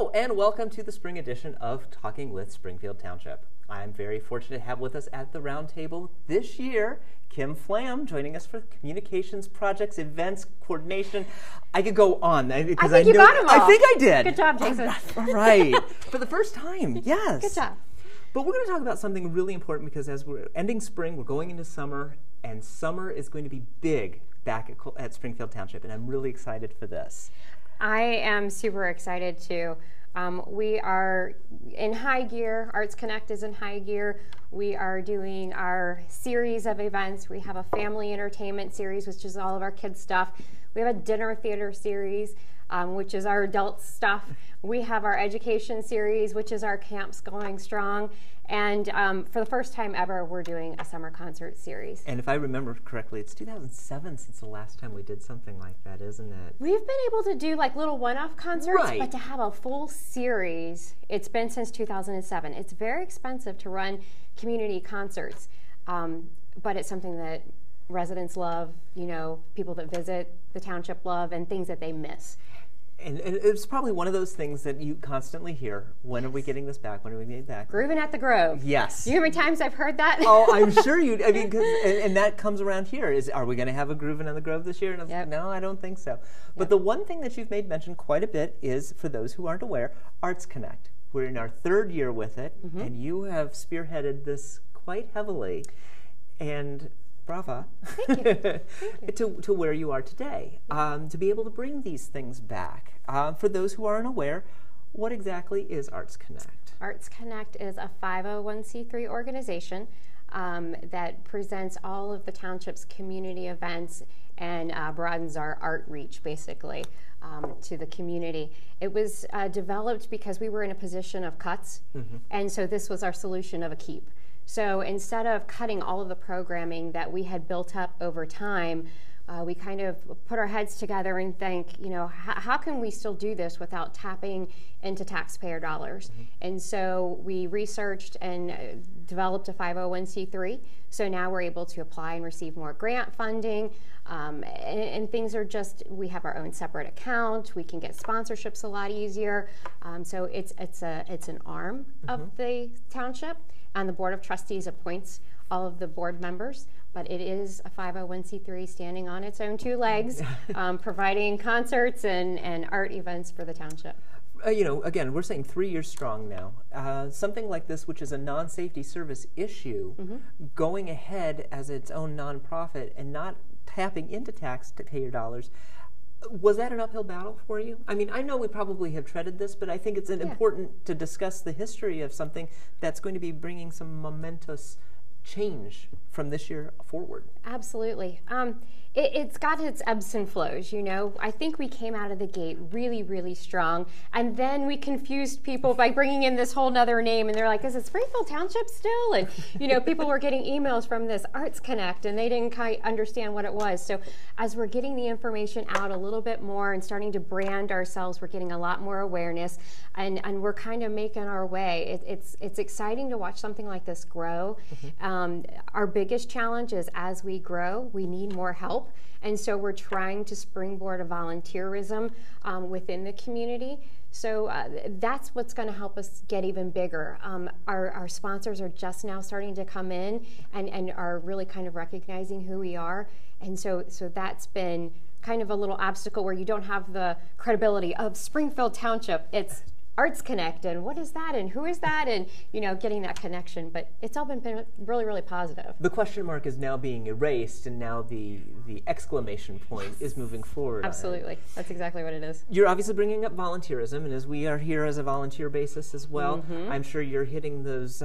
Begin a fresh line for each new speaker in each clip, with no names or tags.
Hello and welcome to the spring edition of Talking with Springfield Township. I'm very fortunate to have with us at the round table this year Kim Flam joining us for communications, projects, events, coordination. I could go on.
I think you got them all.
I think I did.
Good job, Jason.
All right. For the first time, yes.
Good job.
But we're going to talk about something really important because as we're ending spring, we're going into summer, and summer is going to be big back at Springfield Township, and I'm really excited for this.
I am super excited too. We are in high gear. Arts Connect is in high gear. We are doing our series of events. We have a family entertainment series, which is all of our kids' stuff. We have a dinner theater series, which is our adult stuff. We have our education series, which is our Camps Going Strong. And for the first time ever, we're doing a summer concert series.
And if I remember correctly, it's 2007 since the last time we did something like that, isn't it?
We've been able to do like little one-off concerts,
right.
But to have a full series, it's been since 2007. It's very expensive to run community concerts, but it's something that residents love, you know, people that visit the township love, and things that they miss.
And it's probably one of those things that you constantly hear. When are we getting this back? When are we getting it back?
Grooving at the Grove.
Yes.
You know how many times I've heard that?
Oh, I'm sure you. I mean, and that comes around here. Are we going to have a Grooving at the Grove this year? And
Yep.
No, I don't think so. But the one thing that you've made mention quite a bit is, for those who aren't aware, Arts Connect. We're in our third year with it, and you have spearheaded this quite heavily. And brava.
Thank you. Thank you.
to where you are today, to be able to bring these things back. For those who aren't aware, what exactly is Arts Connect?
Arts Connect is a 501c3 organization that presents all of the township's community events and broadens our art reach, basically, to the community. It was developed because we were in a position of cuts, and so this was our solution of a keep. So instead of cutting all of the programming that we had built up over time, we kind of put our heads together and think, you know, how can we still do this without tapping into taxpayer dollars? And so we researched and developed a 501c3. So now we're able to apply and receive more grant funding. And things are just, we have our own separate account. We can get sponsorships a lot easier. So it's an arm of the township. And the Board of Trustees appoints all of the board members, but it is a 501c3 standing on its own two legs, providing concerts and art events for the township.
You know, again, we're saying 3 years strong now. Something like this, which is a non-safety service issue, going ahead as its own nonprofit and not tapping into taxpayer dollars, was that an uphill battle for you? I mean, I know we probably have treaded this, but I think it's important to discuss the history of something that's going to be bringing some momentous change from this year forward.
Absolutely. It's got its ebbs and flows, you know. I think we came out of the gate really, really strong, and then we confused people by bringing in this whole nother name, and they're like, is it Springfield Township still? And, you know, people were getting emails from this Arts Connect, and they didn't quite understand what it was. So as we're getting the information out a little bit more and starting to brand ourselves, we're getting a lot more awareness, and we're kind of making our way. It's exciting to watch something like this grow. Our biggest challenge is, as we grow, we need more help. And so we're trying to springboard a volunteerism within the community. So that's what's going to help us get even bigger. Our sponsors are just now starting to come in and are really kind of recognizing who we are. And so that's been kind of a little obstacle where you don't have the credibility of Springfield Township. It's Arts Connect, and what is that, and who is that, and, you know, getting that connection. But it's all been really, really positive.
The question mark is now being erased, and now the exclamation point is moving forward.
Absolutely. That's exactly what it is.
You're obviously bringing up volunteerism, and as we are here as a volunteer basis as well, I'm sure you're hitting those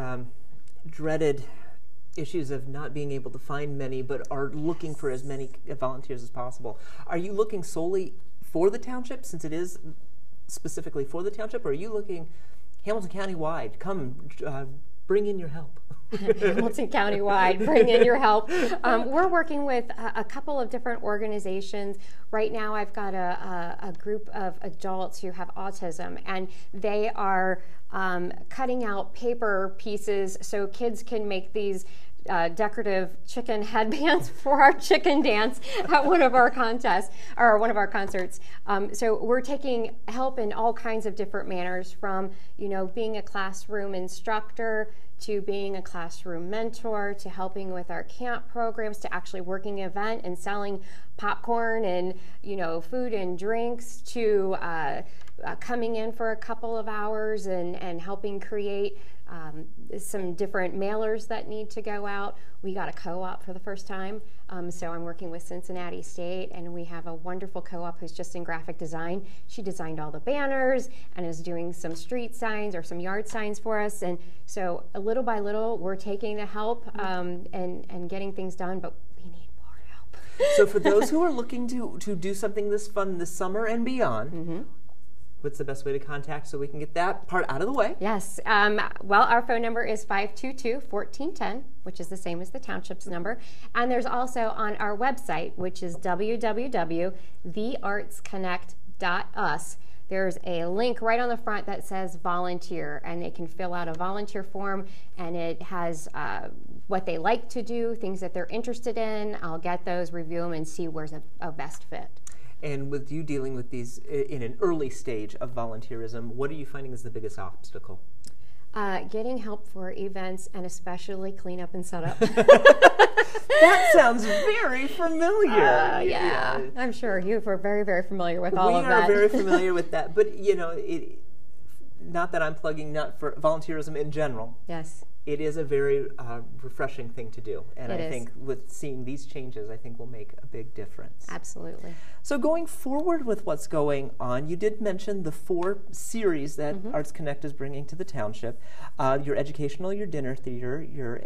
dreaded issues of not being able to find many, but are looking for as many volunteers as possible. Are you looking solely for the township, since it is specifically for the township, or are you looking Hamilton County wide? Come, bring in your help.
Hamilton County wide, bring in your help. We're working with a couple of different organizations. Right now I've got a group of adults who have autism, and they are cutting out paper pieces so kids can make these decorative chicken headbands for our chicken dance at one of our contests or one of our concerts. So we're taking help in all kinds of different manners, from being a classroom instructor to being a classroom mentor to helping with our camp programs to actually working an event and selling popcorn and food and drinks to coming in for a couple of hours and helping create some different mailers that need to go out. We got a co-op for the first time, so I'm working with Cincinnati State, and we have a wonderful co-op who's just in graphic design. She designed all the banners and is doing some street signs or some yard signs for us, and so little by little we're taking the help and getting things done, but we need more help.
So for those who are looking to do something this fun this summer and beyond, what's the best way to contact so we can get that part out of the way?
Yes. Well, our phone number is 522-1410, which is the same as the Township's number. And there's also on our website, which is www.theartsconnect.us. There's a link right on the front that says volunteer, and they can fill out a volunteer form, and it has what they like to do, things that they're interested in. I'll get those, review them, and see where's a best fit.
And with you dealing with these in an early stage of volunteerism, what are you finding is the biggest obstacle?
Getting help for events, and especially cleanup and setup.
That sounds very familiar.
Yeah, I'm sure you were very, very familiar with all of that.
We are very familiar with that, but not that I'm plugging not for volunteerism in general.
Yes.
It is a very refreshing thing to do, and
I
think with seeing these changes, I think will make a big difference.
Absolutely.
So going forward with what's going on, you did mention the 4 series that Arts Connect is bringing to the Township: your educational, your dinner theater, your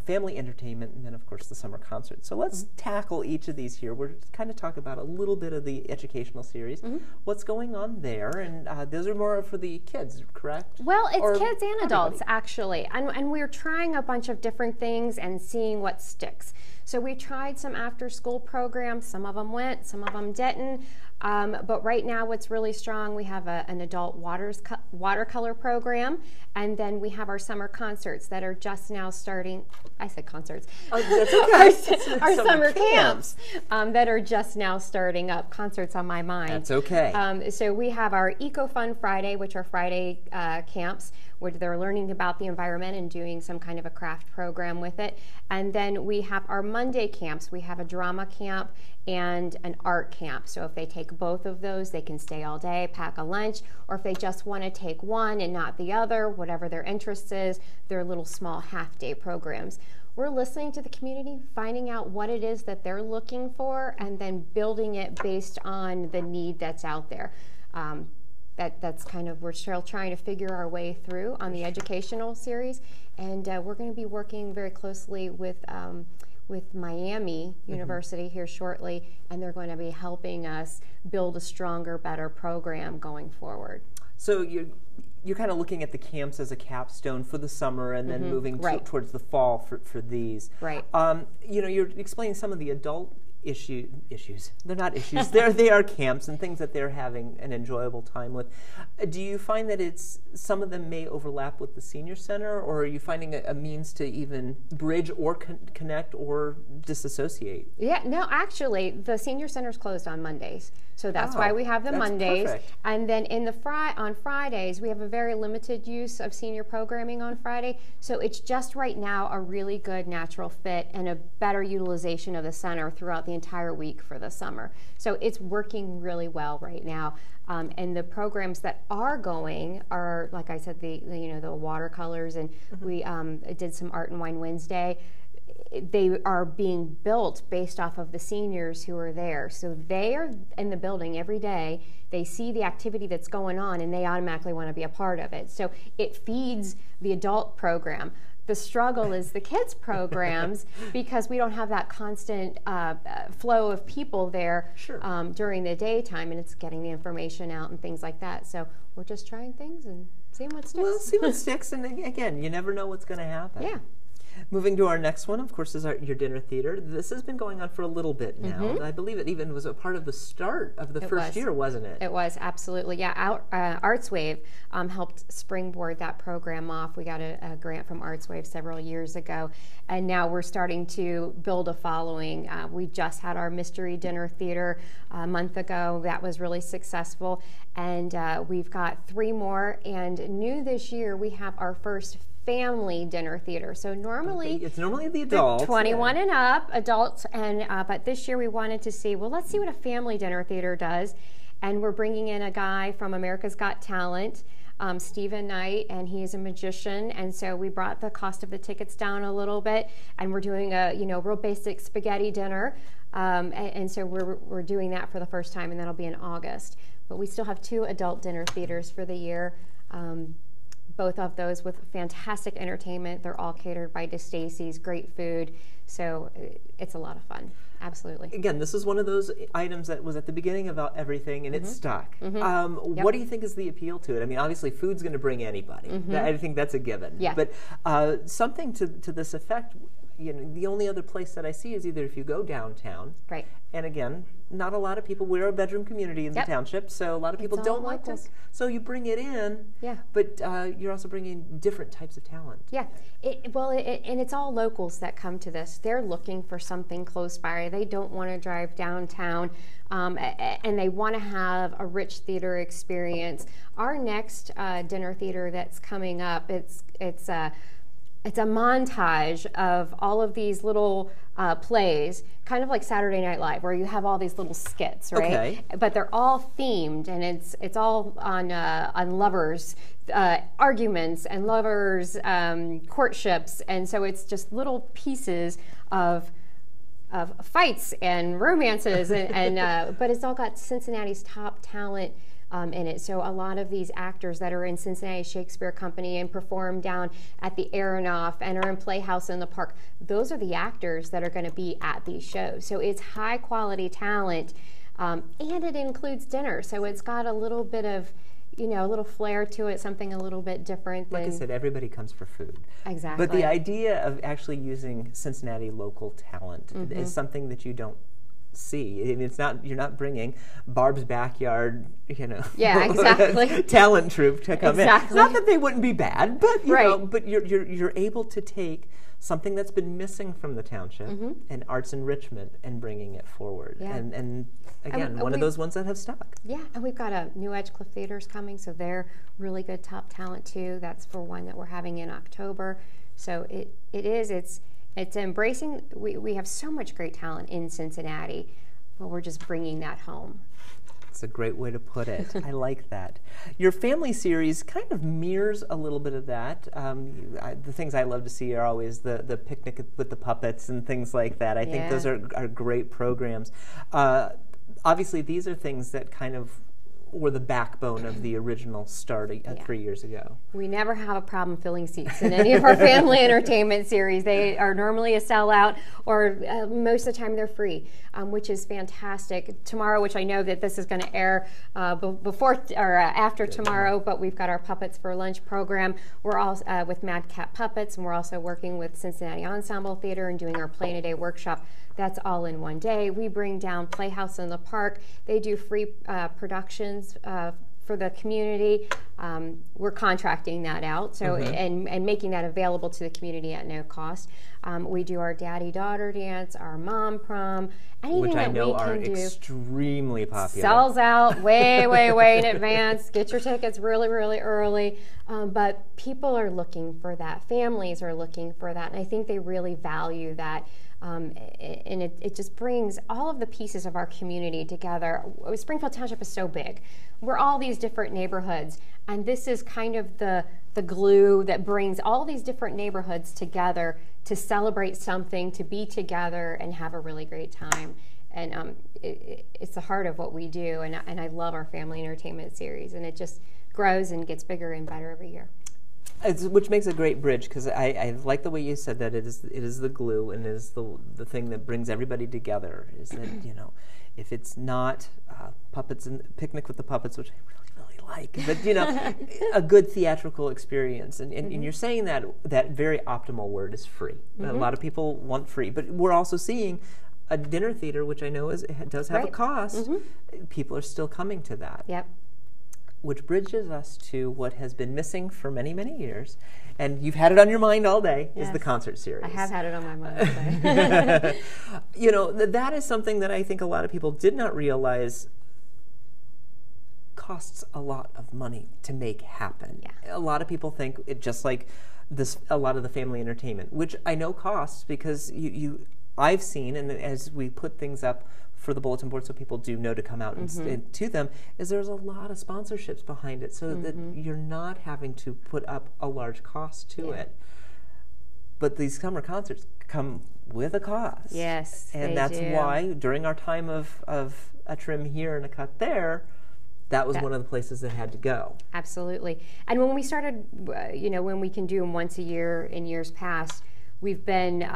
family entertainment, and then of course the summer concert. So let's tackle each of these here. We're kind of talking about a little bit of the educational series. What's going on there? And those are more for the kids, correct?
Well, it's kids and adults, actually. And we're trying a bunch of different things and seeing what sticks. So we tried some after-school programs. Some of them went, some of them didn't. But right now what's really strong, we have an adult watercolor program, and then we have our summer concerts that are just now starting. I said concerts.
Oh, that's okay.
our summer camps that are just now starting up. Concerts on my mind.
That's okay.
So we have our Eco Fun Friday, which are Friday camps, where they're learning about the environment and doing some kind of a craft program with it. And then we have our Monday camps. We have a drama camp and an art camp. So if they take both of those, they can stay all day, pack a lunch, or if they just want to take one and not the other, whatever their interest is, they're little small half-day programs. We're listening to the community, finding out what it is that they're looking for, and then building it based on the need that's out there. That's kind of, we're still trying to figure our way through on the educational series, and we're going to be working very closely with Miami University here shortly, and they're going to be helping us build a stronger, better program going forward.
So you're kind of looking at the camps as a capstone for the summer, and then moving towards the fall for these.
Right.
You're explaining some of the adult issues. They're not issues. They are camps and things that they're having an enjoyable time with. Do you find that some of them may overlap with the senior center, or are you finding a means to even bridge or connect or disassociate?
Yeah, no, actually, the senior center's closed on Mondays. So that's why we have the Mondays.
Perfect.
And then on Fridays, we have a very limited use of senior programming on Friday. So it's just right now a really good natural fit and a better utilization of the center throughout the entire week for the summer. So it's working really well right now. And the programs that are going are, like I said, the watercolors, and we did some Art and Wine Wednesday. They are being built based off of the seniors who are there. So they are in the building every day. They see the activity that's going on, and they automatically want to be a part of it. So it feeds the adult program. The struggle is the kids programs because we don't have that constant flow of people there during the daytime, and it's getting the information out and things like that. So we're just trying things and seeing what sticks.
We'll see what sticks, and again, you never know what's going to happen.
Yeah.
Moving to our next one, of course, is your dinner theater. This has been going on for a little bit now. I believe it even was a part of the start of the first year, wasn't it?
It was, absolutely. Yeah, ArtsWave helped springboard that program off. We got a grant from ArtsWave several years ago, and now we're starting to build a following. We just had our mystery dinner theater a month ago. That was really successful, and we've got 3 more, and new this year we have our first family dinner theater. So normally
it's normally the adults,
21 and up adults, and but this year we wanted to see, well, let's see what a family dinner theater does, and we're bringing in a guy from America's Got Talent, Stephen Knight, and he is a magician, and so we brought the cost of the tickets down a little bit, and we're doing a real basic spaghetti dinner, and so we're doing that for the first time, and that'll be in August. But we still have 2 adult dinner theaters for the year. Both of those with fantastic entertainment. They're all catered by DeStacy's, great food. So it's a lot of fun. Absolutely.
Again, this is one of those items that was at the beginning of everything, and it stuck. Yep. What do you think is the appeal to it? I mean, obviously, food's going to bring anybody. I think that's a given.
Yeah.
But something to this effect, the only other place that I see is either if you go downtown.
Right.
And again, not a lot of people. We're a bedroom community in the township, so a lot of people don't like this. So you bring it in, but you're also bringing different types of talent.
Yeah, and it's all locals that come to this. They're looking for something close by. They don't want to drive downtown, and they want to have a rich theater experience. Our next dinner theater that's coming up, it's a montage of all of these little plays, kind of like Saturday Night Live, where you have all these little skits, right?
Okay.
But they're all themed, and it's all on lovers' arguments and lovers' courtships, and so it's just little pieces of fights and romances, and but it's all got Cincinnati's top talent in it. So a lot of these actors that are in Cincinnati Shakespeare Company and perform down at the Aronoff and are in Playhouse in the Park, those are the actors that are going to be at these shows. So it's high quality talent, and it includes dinner. So it's got a little bit of, a little flair to it, something a little bit different.
Like I said, everybody comes for food.
Exactly.
But the idea of actually using Cincinnati local talent is something that you don't see. I mean, it's not, you're not bringing Barb's Backyard,
yeah, exactly.
talent troupe to come in. Not that they wouldn't be bad, but but you're able to take something that's been missing from the township and arts enrichment and bringing it forward.
Yeah.
And again, one of those ones that have stuck.
Yeah, and we've got a New Edgecliff Theater's coming, so they're really good top talent too. That's for one that we're having in October. So it's embracing, we have so much great talent in Cincinnati, but we're just bringing that home.
That's a great way to put it. I like that. Your family series kind of mirrors a little bit of that. The things I love to see are always the picnic with the puppets and things like that. I think those are great programs. Obviously, these are things that kind of were the backbone of the original start 3 years ago. We
never have a problem filling seats in any of our family entertainment series. They are normally a sellout, or most of the time they're free, which is fantastic. Tomorrow, which I know that this is going to air before or after tomorrow, but we've got our Puppets for Lunch program. We're all with Madcap Puppets, and we're also working with Cincinnati Ensemble Theater and doing our Play-in-a-Day workshop. That's all in one day. We bring down Playhouse in the Park. They do free productions for the community. We're contracting that out, so and making that available to the community at no cost. We do our daddy-daughter dance, our mom prom, anything
which
that
I know
we can
are
do.
Extremely popular.
Sells out way in advance. Get your tickets really early. But people are looking for that. Families are looking for that, and I think they really value that. And it just brings all of the pieces of our community together. Springfield Township is so big. We're all these different neighborhoods, and this is kind of the glue that brings all these different neighborhoods together to celebrate something, to be together and have a really great time. And it's the heart of what we do, and I love our family entertainment series, and it just grows and gets bigger and better every year.
Which makes a great bridge, because I like the way you said that it is the glue and it is the thing that brings everybody together. Is that if it's not puppets and Picnic with the Puppets, which I really like, but a good theatrical experience. And you're saying that very optimal word is free. A lot of people want free, but we're also seeing a dinner theater, which I know does have a cost. People are still coming to that.
Yep.
Which bridges us to what has been missing for many, many years, and you've had it on your mind all day, is the concert series.
I have had it on my mind all day.
That is something that I think a lot of people did not realize costs a lot of money to make happen.
Yeah.
A lot of people think it just like a lot of the family entertainment, which I know costs because I've seen, and as we put things up for the bulletin board so people do know to come out and to them, is there's a lot of sponsorships behind it so that you're not having to put up a large cost to it. But these summer concerts come with a cost.
Yes,
and that's why during our time of a trim here and a cut there, that was one of the places that had to go.
Absolutely. And when we started, when we can do them once a year in years past, we've been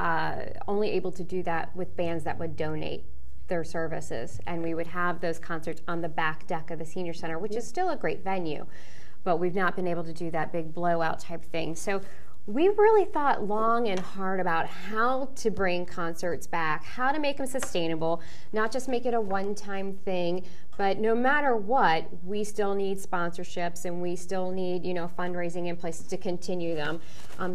only able to do that with bands that would donate their services, and we would have those concerts on the back deck of the senior center, which is still a great venue, but we've not been able to do that big blowout type thing. So we really thought long and hard about how to bring concerts back, how to make them sustainable, not just make it a one-time thing, but no matter what, we still need sponsorships and we still need, fundraising in place to continue them.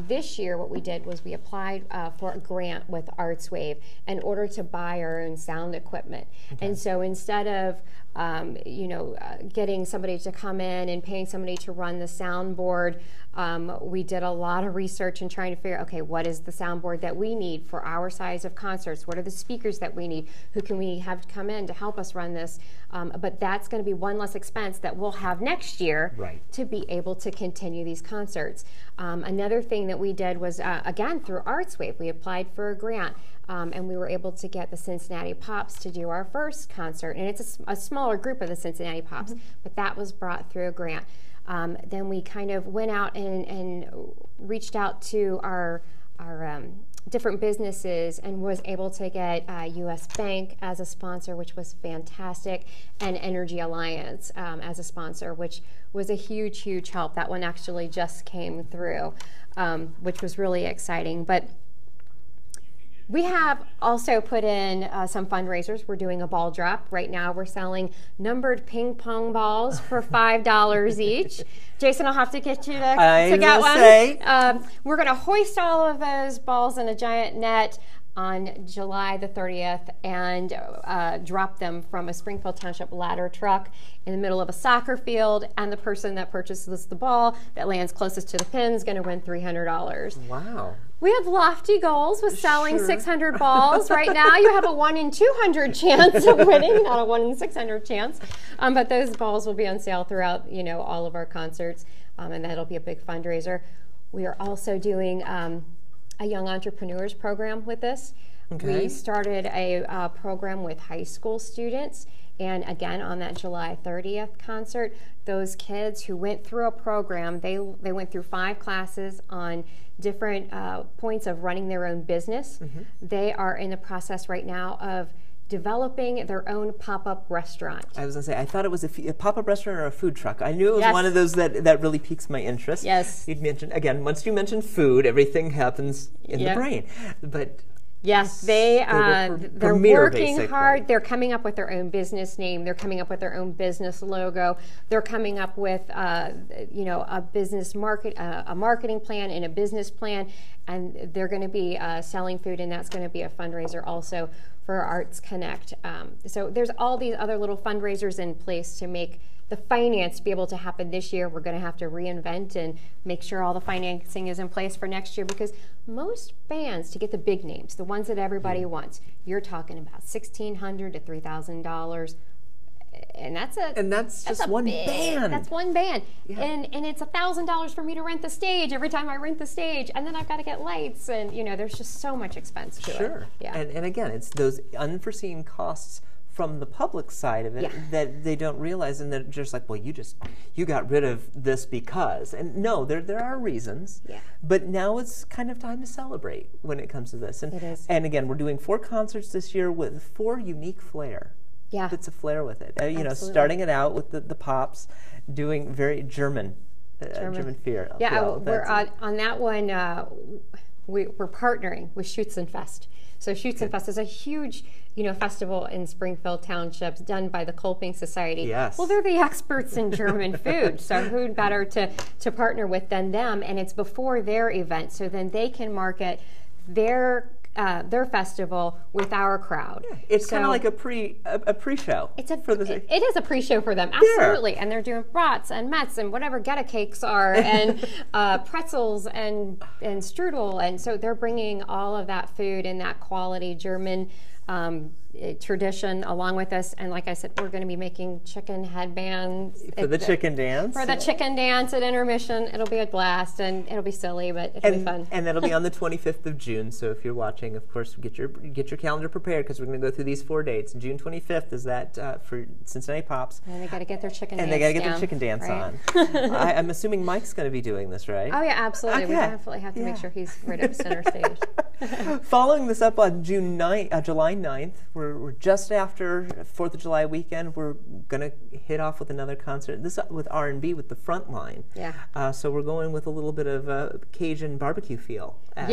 This year, what we did was we applied for a grant with ArtsWave in order to buy our own sound equipment. Okay. And so instead of getting somebody to come in and paying somebody to run the soundboard, we did a lot of research and trying to figure, okay, what is the soundboard that we need for our size of concerts? What are the speakers that we need? Who can we have come in to help us run this? But that's going to be one less expense that we'll have next year to be able to continue these concerts. Another thing that we did was, again, through ArtsWave, we applied for a grant. And we were able to get the Cincinnati Pops to do our first concert. And it's a smaller group of the Cincinnati Pops, but that was brought through a grant. Then we kind of went out and reached out to our different businesses and was able to get U.S. Bank as a sponsor, which was fantastic, and Energy Alliance as a sponsor, which was a huge, huge help. That one actually just came through, which was really exciting. But we have also put in some fundraisers. We're doing a ball drop. Right now we're selling numbered ping pong balls for $5 each. Jason, I'll have to get you to get one. We're going to hoist all of those balls in a giant net on July the 30th and drop them from a Springfield Township ladder truck in the middle of a soccer field, and the person that purchases the ball that lands closest to the pin is going to win $300.
Wow.
We have lofty goals with selling 600 balls. Right now you have a 1 in 200 chance of winning, not a 1 in 600 chance. But those balls will be on sale throughout all of our concerts, and that'll be a big fundraiser. We are also doing a Young Entrepreneurs program with this. Okay. We started a program with high school students, and again on that July 30th concert, those kids who went through a program, they went through 5 classes on different points of running their own business. They are in the process right now of developing their own pop-up restaurant.
I was going to say, I thought it was a pop-up restaurant or a food truck. I knew it was one of those that really piques my interest.
Yes.
You'd mentioned, again, once you mention food, everything happens in the brain. But
yes, they're working hard. They're coming up with their own business name. They're coming up with their own business logo. They're coming up with, a business a marketing plan and a business plan, and they're going to be selling food, and that's going to be a fundraiser also for Arts Connect. So there's all these other little fundraisers in place to make the finance be able to happen this year. We're going to have to reinvent and make sure all the financing is in place for next year, because most bands, to get the big names, the ones that everybody wants, you're talking about $1,600 to $3,000. And that's just one band. That's one band. Yeah. And it's $1,000 for me to rent the stage every time I rent the stage, and then I've got to get lights, and there's just so much expense to it.
Sure. Yeah. And again, it's those unforeseen costs from the public side of it that they don't realize, and they're just like, well, you got rid of this because. And no, there are reasons. Yeah. But now it's kind of time to celebrate when it comes to this. And,
it is.
And again, we're doing 4 concerts this year with 4 unique flair.
Yeah.
puts a flair with it. You know,
Absolutely.
starting it out with the pops, doing very German feel.
Yeah, we're on that one. We're partnering with Schützenfest. So Schützenfest is a huge, festival in Springfield Township done by the Kolping Society.
Yes.
Well, they're the experts in German food, so who better to partner with than them? And it's before their event, so then they can market their festival with our crowd.
Yeah, it's kind of like a pre-show.
It is a pre-show for them, absolutely. And they're doing brats and mets and whatever Geta cakes are, and pretzels and strudel, and so they're bringing all of that food and that quality German tradition along with us. And like I said, we're going to be making chicken headbands
for the chicken dance.
For the chicken dance at intermission. It'll be a blast, and it'll be silly, but it'll be fun.
And that'll be on the 25th of June. So if you're watching, of course, get your calendar prepared, because we're going to go through these 4 dates. June 25th is that for Cincinnati Pops.
And they got to get their chicken dance
And they got to get their chicken dance on. I'm assuming Mike's going to be doing this, right?
Oh, yeah, absolutely.
Okay.
We definitely have to make sure he's right up center stage.
Following this up on July 9th, we're just after 4th of July weekend. We're going to hit off with another concert. This with R&B with the front line.
Yeah.
So we're going with a little bit of a Cajun barbecue feel at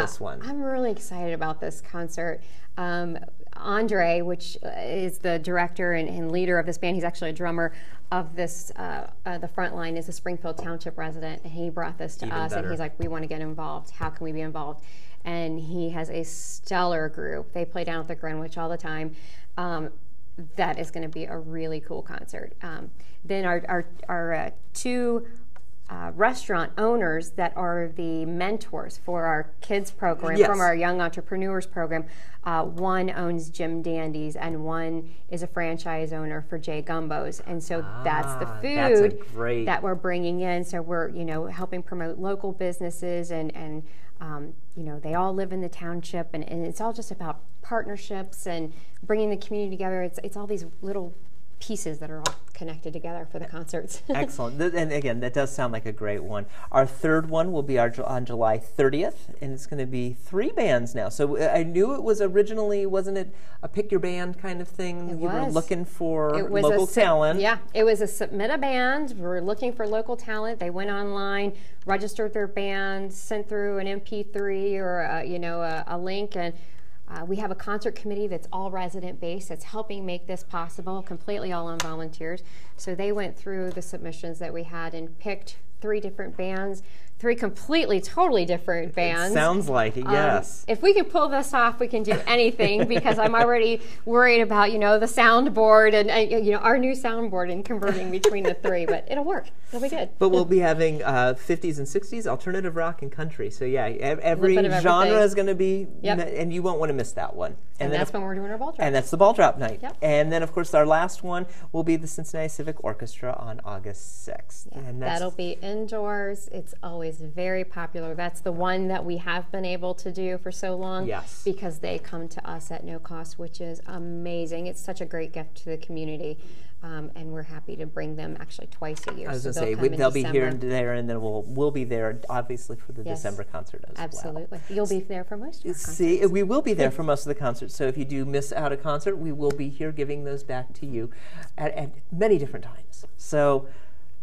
this one.
I'm really excited about this concert. Andre, which is the director and leader of this band, he's actually a drummer of this, the front line is a Springfield Township resident, and he brought this to us, and he's like, we want to get involved. How can we be involved? And he has a stellar group. They play down at the Greenwich all the time. That is going to be a really cool concert. Then our two restaurant owners that are the mentors for our kids program, from our Young Entrepreneurs program. One owns Jim Dandy's, and one is a franchise owner for Jay Gumbo's. And so that's the food that we're bringing in. So we're helping promote local businesses, and they all live in the township, and it's all just about partnerships and bringing the community together. It's all these little pieces that are all connected together for the concerts.
Excellent. And again, that does sound like a great one. Our third one will be on July 30th, and it's going to be 3 bands now. So I knew it was originally, wasn't it a pick your band kind of thing? You were looking for local talent.
Yeah, it was a submit a band. We were looking for local talent. They went online, registered their band, sent through an MP3 or a link, and we have a concert committee that's all resident-based that's helping make this possible, completely all on volunteers. So they went through the submissions that we had and picked 3 different bands, 3 completely, totally different bands.
It sounds like it, yes.
If we can pull this off, we can do anything, because I'm already worried about, the soundboard and our new soundboard and converting between the 3, but it'll work. It'll be good.
But we'll be having 50s and 60s, alternative rock and country. So yeah, every genre is going to be, and you won't want to miss that one.
And that's when we're doing our ball drop.
And that's the ball drop night.
Yep.
And then, of course, our last one will be the Cincinnati Civic Orchestra on August 6th.
Yeah,
and
that'll be indoors. It's always very popular. That's the one that we have been able to do for so long, because they come to us at no cost, which is amazing. It's such a great gift to the community. And we're happy to bring them actually twice a year.
I was going to say, they'll be here and there, and then we'll be there, obviously, for the December concert as well.
Absolutely. You'll be there for most of our concerts.
See, we will be there for most of the concerts. So if you do miss out a concert, we will be here giving those back to you at many different times. So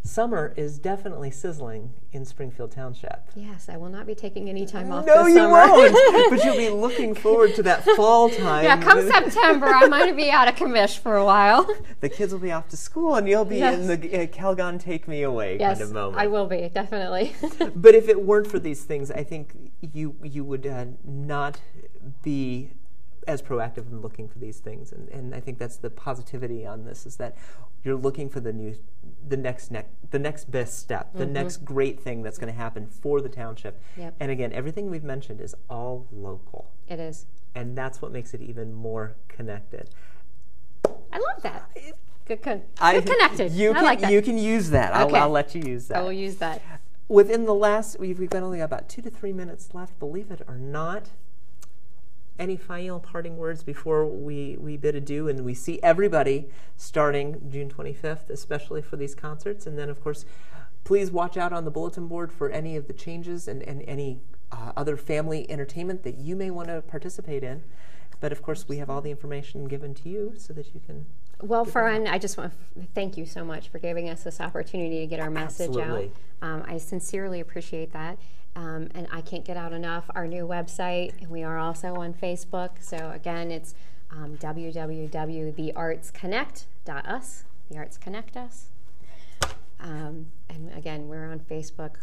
summer is definitely sizzling in Springfield Township.
Yes, I will not be taking any time off
this
summer.
No, you won't. But you'll be looking forward to that fall time.
Yeah, come September, I might be out of commish for a while.
The kids will be off to school, and you'll be in the Calgon Take Me Away kind of moment.
I will be, definitely.
But if it weren't for these things, I think you would not be as proactive in looking for these things, and I think that's the positivity on this, is that you're looking for the next best step, the next great thing that's going to happen for the township.
Yep.
And again, everything we've mentioned is all local.
It is.
And that's what makes it even more connected.
I love that. Good connected. I like that.
You can use that.
Okay.
I'll let you use that.
I will use that.
Within the last, we've got only about 2 to 3 minutes left, believe it or not. Any final parting words before we bid adieu, and we see everybody starting June 25th, especially for these concerts? And then, of course, please watch out on the bulletin board for any of the changes and any other family entertainment that you may want to participate in. But of course, we have all the information given to you so that you can.
Well, Fern, I just want to thank you so much for giving us this opportunity to get our message out. I sincerely appreciate that. And I can't get out enough our new website. And we are also on Facebook. So again, it's www.theartsconnect.us. The Arts Connect Us. And again, we're on Facebook,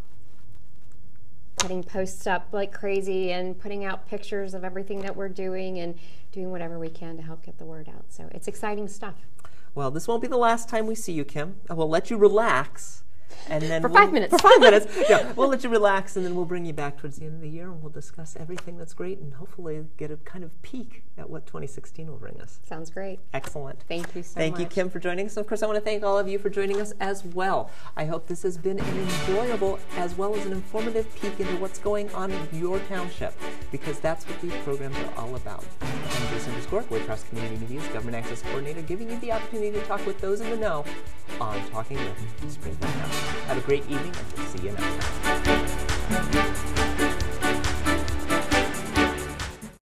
putting posts up like crazy and putting out pictures of everything that we're doing and doing whatever we can to help get the word out. So it's exciting stuff.
Well, this won't be the last time we see you, Kim. We'll let you relax. And then
for 5 minutes.
For 5 minutes. Yeah, we'll let you relax, and then we'll bring you back towards the end of the year, and we'll discuss everything that's great and hopefully get a kind of peek at what 2016 will bring us.
Sounds great.
Excellent.
Thank you so much.
Thank you, Kim, for joining us. And of course, I want to thank all of you for joining us as well. I hope this has been an enjoyable as well as an informative peek into what's going on in your township, because that's what these programs are all about. I'm Jason Discord, Waycross Community Media's Government Access Coordinator, giving you the opportunity to talk with those in the know on Talking with Springfield Township. Have a great evening, and we'll see you next time.